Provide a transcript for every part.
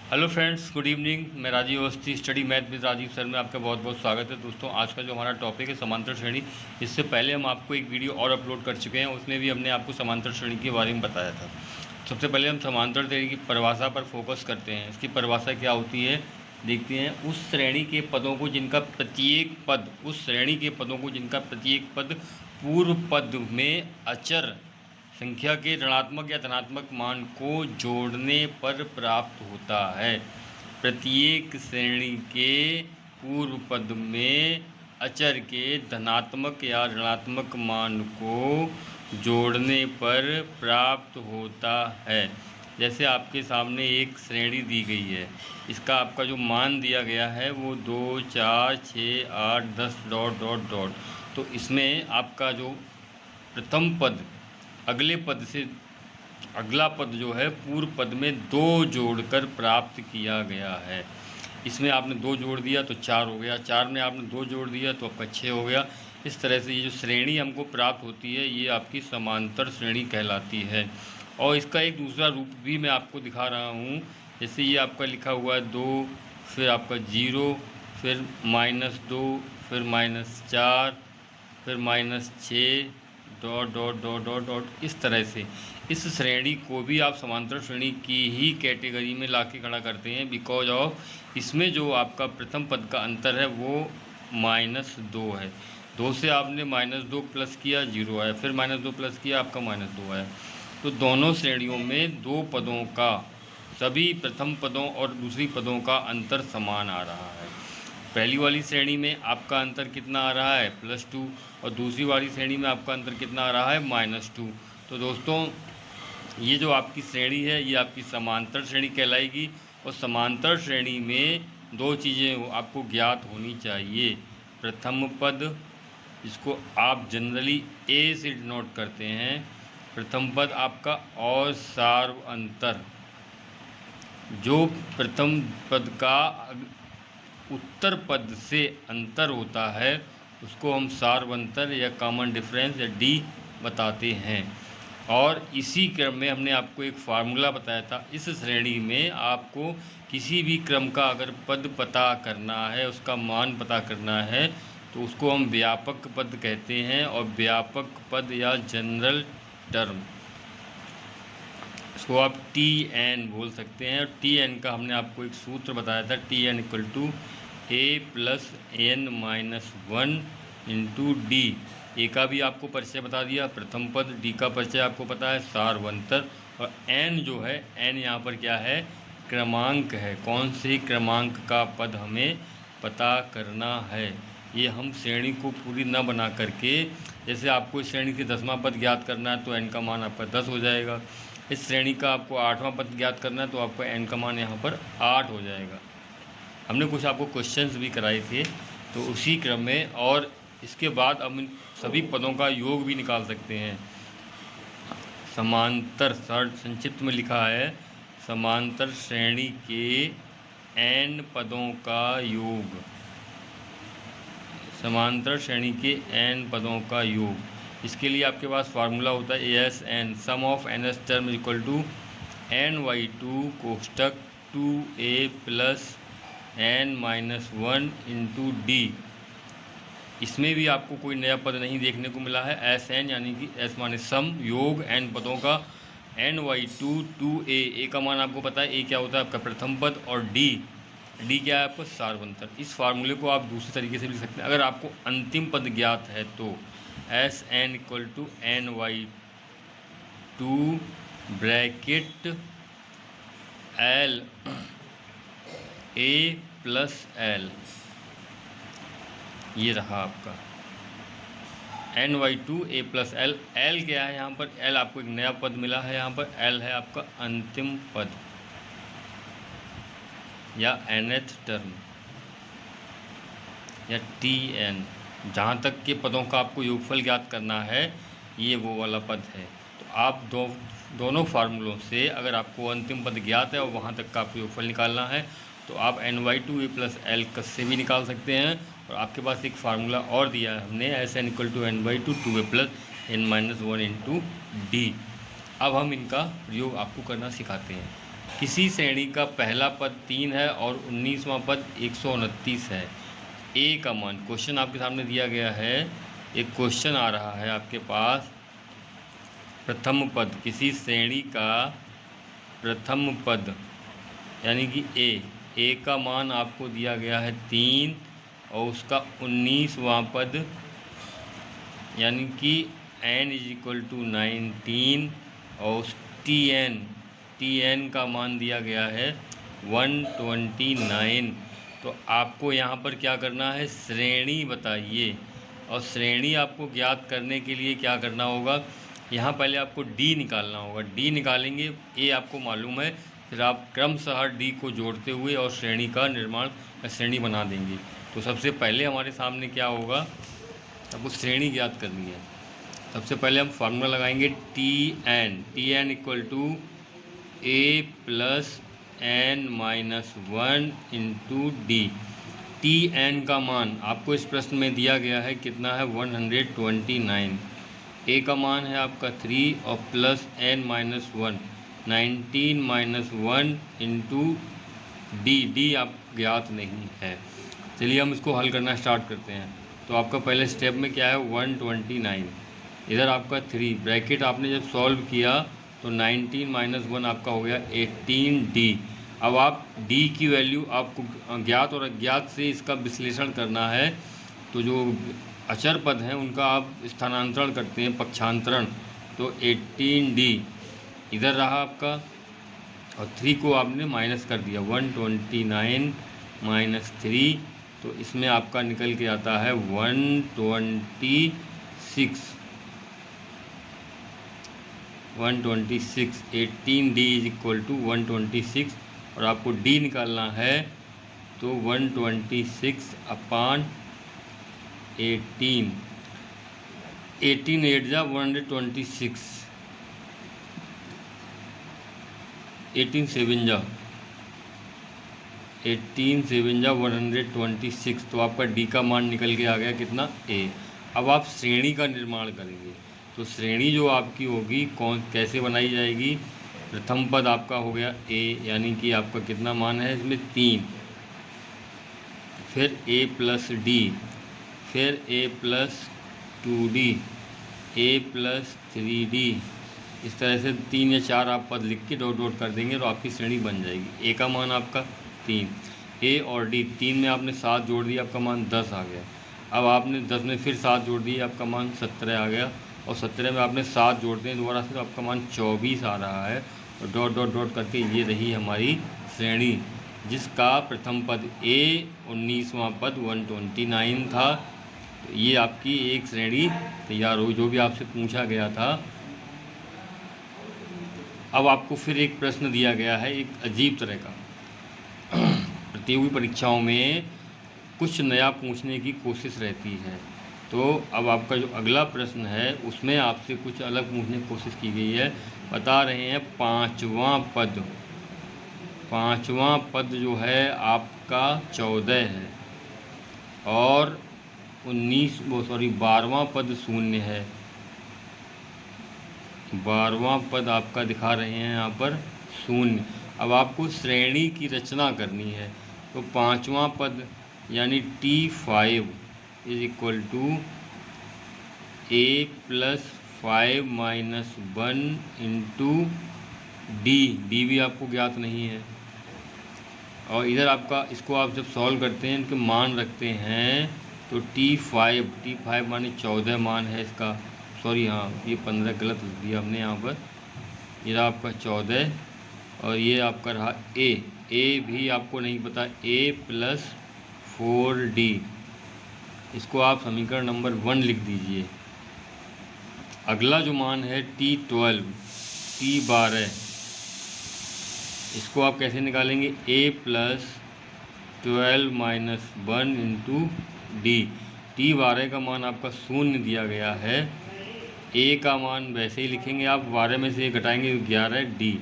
Hello friends, good evening. मैं Rajiv Awasthi, study math with Rajiv sir में आपका बहुत बहुत स्वागत है। दोस्तों, आज का जो हमारा टॉपिक है समांतर श्रेणी। इससे पहले हम आपको एक वीडियो और अपलोड कर चुके हैं, उसमें भी हमने आपको समांतर श्रेणी के बारे में बताया था। सबसे पहले हम समांतर श्रेणी की परिभाषा पर फोकस करते हैं। इसकी परिभाषा क्या होती है देखते हैं। उस श्रेणी के पदों को जिनका प्रत्येक पद पूर्व पद में अचर संख्या के ऋणात्मक या धनात्मक मान को जोड़ने पर प्राप्त होता है। प्रत्येक श्रेणी के पूर्व पद में अचर के धनात्मक या ऋणात्मक मान को जोड़ने पर प्राप्त होता है। जैसे आपके सामने एक श्रेणी दी गई है, इसका आपका जो मान दिया गया है वो 2, 4, 6, 8, 10 डॉट डॉट डॉट। तो इसमें आपका जो प्रथम पद अगला पद जो है पूर्व पद में 2 जोड़कर प्राप्त किया गया है। इसमें आपने 2 जोड़ दिया तो 4 हो गया, 4 में आपने 2 जोड़ दिया तो आपका 6 हो गया। इस तरह से ये जो श्रेणी हमको प्राप्त होती है ये आपकी समांतर श्रेणी कहलाती है। और इसका एक दूसरा रूप भी मैं आपको दिखा रहा हूँ। जैसे ये आपका लिखा हुआ है 2, फिर आपका 0, फिर -2, फिर -4, फिर -6 dot dot dot dot dot. इस तरह से इस श्रेणी को भी आप समांतर श्रेणी की ही कैटेगरी में ला के खड़ा करते हैं, बिकॉज ऑफ इसमें जो आपका प्रथम पद का अंतर है वो -2 है। 2 से आपने -2 प्लस किया 0 है, फिर -2 प्लस किया आपका -2 है। तो दोनों श्रेणियों में 2 पदों का, सभी प्रथम पदों और दूसरी पदों का अंतर समान आ रहा है। पहली वाली श्रेणी में आपका अंतर कितना आ रहा है +2, और दूसरी वाली श्रेणी में आपका अंतर कितना आ रहा है -2। तो दोस्तों, ये जो आपकी श्रेणी है ये आपकी समांतर श्रेणी कहलाएगी। और समांतर श्रेणी में 2 चीज़ें आपको ज्ञात होनी चाहिए। प्रथम पद, जिसको आप जनरली ए से डिनोट करते हैं, प्रथम पद आपका, और सार्व अंतर। जो प्रथम पद का उत्तर पद से अंतर होता है उसको हम सार्वंतर या कॉमन डिफरेंस या डी बताते हैं। और इसी क्रम में हमने आपको एक फार्मूला बताया था। इस श्रेणी में आपको किसी भी क्रम का अगर पद पता करना है, उसका मान पता करना है, तो उसको हम व्यापक पद कहते हैं। और व्यापक पद या जनरल टर्म, इसको आप TN बोल सकते हैं। और TN का हमने आपको एक सूत्र बताया था, TN = A + n-1 × D। ए का भी आपको परिचय बता दिया, प्रथम पद। डी का परिचय आपको पता है, सार्वंतर। और n जो है, n यहाँ पर क्या है, क्रमांक है। कौन से क्रमांक का पद हमें पता करना है। ये हम श्रेणी को पूरी न बना करके, जैसे आपको इस श्रेणी से 10वां पद ज्ञात करना है तो n का मान आपका 10 हो जाएगा। इस श्रेणी का आपको 8वां पद ज्ञात करना है तो आपका n का मान यहाँ पर 8 हो जाएगा। हमने कुछ आपको क्वेश्चंस भी कराए थे तो उसी क्रम में। और इसके बाद हम इन सभी पदों का योग भी निकाल सकते हैं। समांतर, संक्षिप्त में लिखा है, समांतर श्रेणी के n पदों का योग। समांतर श्रेणी के n पदों का योग। इसके लिए आपके पास फार्मूला होता है ASN, sum of nth term = n/2 कोष्टक 2a + n-1 × D। इसमें भी आपको कोई नया पद नहीं देखने को मिला है। SN यानी कि S माने सम, योग n पदों का, n/2 2a। a का मान आपको पता है, a क्या होता है आपका प्रथम पद, और D क्या है आपका सार्वंतर। इस फार्मूले को आप दूसरे तरीके से भी लिख सकते हैं। अगर आपको अंतिम पद ज्ञात है तो SN = n/2 bracket L A + L। ये रहा आपका n/2 A + L। L क्या है यहाँ पर, L आपको एक नया पद मिला है। यहाँ पर L है आपका अंतिम पद या nth टर्म या TN। जहाँ तक के पदों का आपको योगफल ज्ञात करना है, ये वो वाला पद है। तो आप दोनों फार्मूलों से अगर आपको अंतिम पद ज्ञात है और वहाँ तक का आपको योगफल निकालना है तो आप n/2 A + L से भी निकाल सकते हैं। और आपके पास एक फार्मूला और दिया है हमने, SN = n/2 2a + n-1 × D। अब हम इनका प्रयोग आपको करना सिखाते हैं। किसी श्रेणी का पहला पद 3 है और 19वां पद 129 है। ए का मान, क्वेश्चन आपके सामने दिया गया है, एक क्वेश्चन आ रहा है आपके पास। प्रथम पद, किसी श्रेणी का प्रथम पद यानी कि ए का मान आपको दिया गया है 3 और उसका 19वां पद यानी कि n = 19 और उस tn का मान दिया गया है 129। तो आपको यहाँ पर क्या करना है, श्रेणी बताइए। और श्रेणी आपको ज्ञात करने के लिए क्या करना होगा, यहाँ पहले आपको d निकालना होगा। d निकालेंगे, a आपको मालूम है, फिर आप क्रमशः d को जोड़ते हुए और श्रेणी का निर्माण, श्रेणी बना देंगे। तो सबसे पहले हमारे सामने क्या होगा, आपको श्रेणी ज्ञात करनी है। सबसे पहले हम फार्मूला लगाएंगे tn = a + n - 1 × d। tn का मान आपको इस प्रश्न में दिया गया है, कितना है, 129। a का मान है आपका 3 और प्लस n - 1 19 - 1 × d आप ज्ञात नहीं है। चलिए हम इसको हल करना स्टार्ट करते हैं। तो आपका पहले स्टेप में क्या है, 129, इधर आपका 3 ब्रैकेट, आपने जब सॉल्व किया तो 19 - 1 आपका हो गया 18d। अब आप d की वैल्यू आपको ज्ञात और अज्ञात से इसका विश्लेषण करना है। तो जो अचर पद हैं उनका आप स्थानांतरण करते हैं, पक्षांतरण। तो 18d इधर रहा आपका और 3 को आपने माइनस कर दिया, 129 - 3, तो इसमें आपका निकल के आता है 126। 18d = 126 और आपको d निकालना है, तो 126/18। 18 8 जा 126, 18 7 जा 126। तो आपका d का मान निकल के आ गया कितना, a। अब आप श्रेणी का निर्माण करेंगे। तो श्रेणी जो आपकी होगी कैसे बनाई जाएगी, प्रथम पद आपका हो गया a, यानी कि आपका कितना मान है इसमें 3, फिर a + d, फिर a + 2d, a + 3d। इस तरह से 3 या 4 आप पद लिख के डॉट कर देंगे तो आपकी श्रेणी बन जाएगी। a का मान आपका 3, a और d, 3 में आपने 7 जोड़ दिया, आपका मान 10 आ गया। अब आपने 10 में फिर 7 जोड़ दिए, आपका मान 17 आ गया। और 17 में आपने 7 जोड़ते हैं दोबारा से, तो आपका मान 24 आ रहा है। और डॉट करके ये रही हमारी श्रेणी, जिसका प्रथम पद a, 19वां पद 129 था। तो ये आपकी एक श्रेणी तैयार हुई, जो भी आपसे पूछा गया था। अब आपको फिर एक प्रश्न दिया गया है, एक अजीब तरह का। प्रतियोगी परीक्षाओं में कुछ नया पूछने की कोशिश रहती है। तो अब आपका जो अगला प्रश्न है उसमें आपसे कुछ अलग पूछने की कोशिश की गई है। बता रहे हैं पाँचवां पद जो है आपका 14 है और 12वां पद 0 है। 12वां पद आपका दिखा रहे हैं यहाँ पर 0। अब आपको श्रेणी की रचना करनी है। तो 5वां पद यानी T5 = a + 5 - 1 × d भी आपको ज्ञात नहीं है। और इधर आपका इसको आप जब सॉल्व करते हैं, इनके मान रखते हैं, तो T5 माने 14 मान है इसका। सॉरी, हाँ, ये 15 गलत लिख दिया हमने यहाँ पर। ये रहा आपका 14 और ये आपका रहा a भी आपको नहीं पता, a + 4d। इसको आप समीकरण नंबर 1 लिख दीजिए। अगला जो मान है T12, इसको आप कैसे निकालेंगे, a + 12 - 1 × d। T12 का मान आपका 0 दिया गया है। a का मान वैसे ही लिखेंगे आप, 12 में से घटाएंगे तो 11d।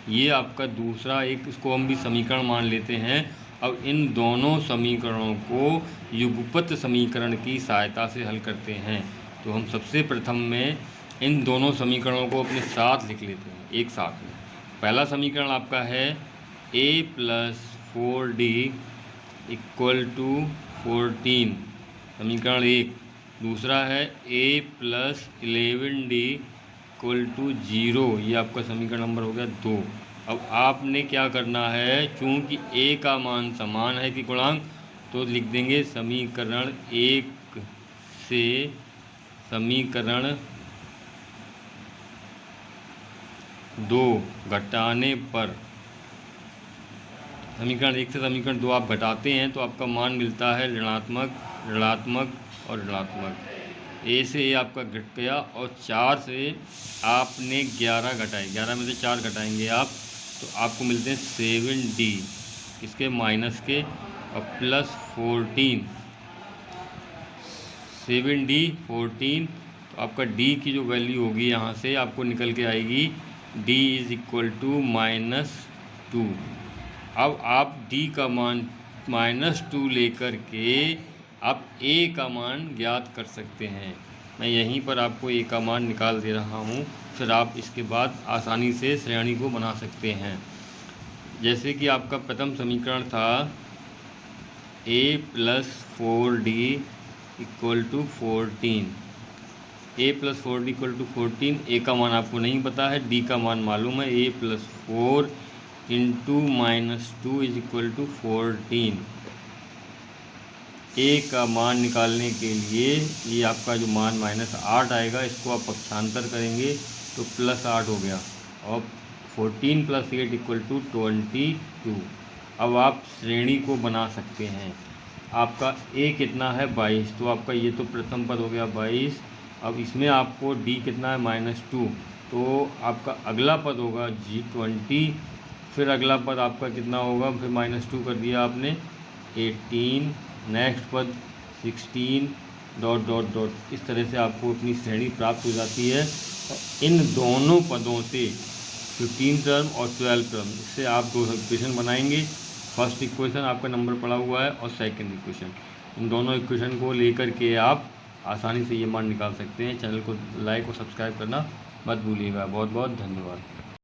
ये आपका दूसरा एक, इसको हम भी समीकरण मान लेते हैं। अब इन दोनों समीकरणों को युगपत समीकरण की सहायता से हल करते हैं। तो हम सबसे प्रथम में इन दोनों समीकरणों को अपने साथ लिख लेते हैं, एक साथ में। पहला समीकरण आपका है a + 4d = 14, समीकरण 1। दूसरा है a + 11d = 0, ये आपका समीकरण नंबर हो गया 2। अब आपने क्या करना है, चूँकि a का मान समान है कि गुणांक, तो लिख देंगे समीकरण 1 से समीकरण 2 घटाने पर, समीकरण 1 से समीकरण 2 आप घटाते हैं तो आपका मान मिलता है ऋणात्मक, ऋणात्मक और ऋणात्मक। ए से ए आपका घट गया और 4 से आपने 11 घटाए, 11 में से 4 घटाएंगे आप तो आपको मिलते हैं 7d, इसके माइनस के, और प्लस 14, 7d 14, तो आपका d की जो वैल्यू होगी यहाँ से आपको निकल के आएगी d = -2। अब आप d का मान -2 लेकर के आप a का मान ज्ञात कर सकते हैं। मैं यहीं पर आपको a का मान निकाल दे रहा हूँ, फिर आप इसके बाद आसानी से श्रेणी को बना सकते हैं। जैसे कि आपका प्रथम समीकरण था a + 4d = 14, a + 4d = 14, a का मान आपको नहीं पता है, d का मान मालूम है, a + 4 × -2 = 14। a का मान निकालने के लिए ये आपका जो मान -8 आएगा, इसको आप पक्षांतर करेंगे तो +8 हो गया, और 14 + 8 = 22। अब आप श्रेणी को बना सकते हैं। आपका a कितना है 22, तो आपका ये तो प्रथम पद हो गया 22। अब इसमें आपको d कितना है -2, तो आपका अगला पद होगा 20, फिर अगला पद आपका कितना होगा, फिर -2 कर दिया आपने 18, नेक्स्ट पद 16, ... इस तरह से आपको अपनी श्रेणी प्राप्त हो जाती है। और इन दोनों पदों से 15 टर्म और 12 टर्म, इससे आप 2 इक्वेशन बनाएंगे। फर्स्ट इक्वेशन आपका नंबर पड़ा हुआ है और सेकंड इक्वेशन, इन दोनों इक्वेशन को लेकर के आप आसानी से ये मान निकाल सकते हैं। चैनल को लाइक और सब्सक्राइब करना मत भूलिएगा। बहुत बहुत धन्यवाद।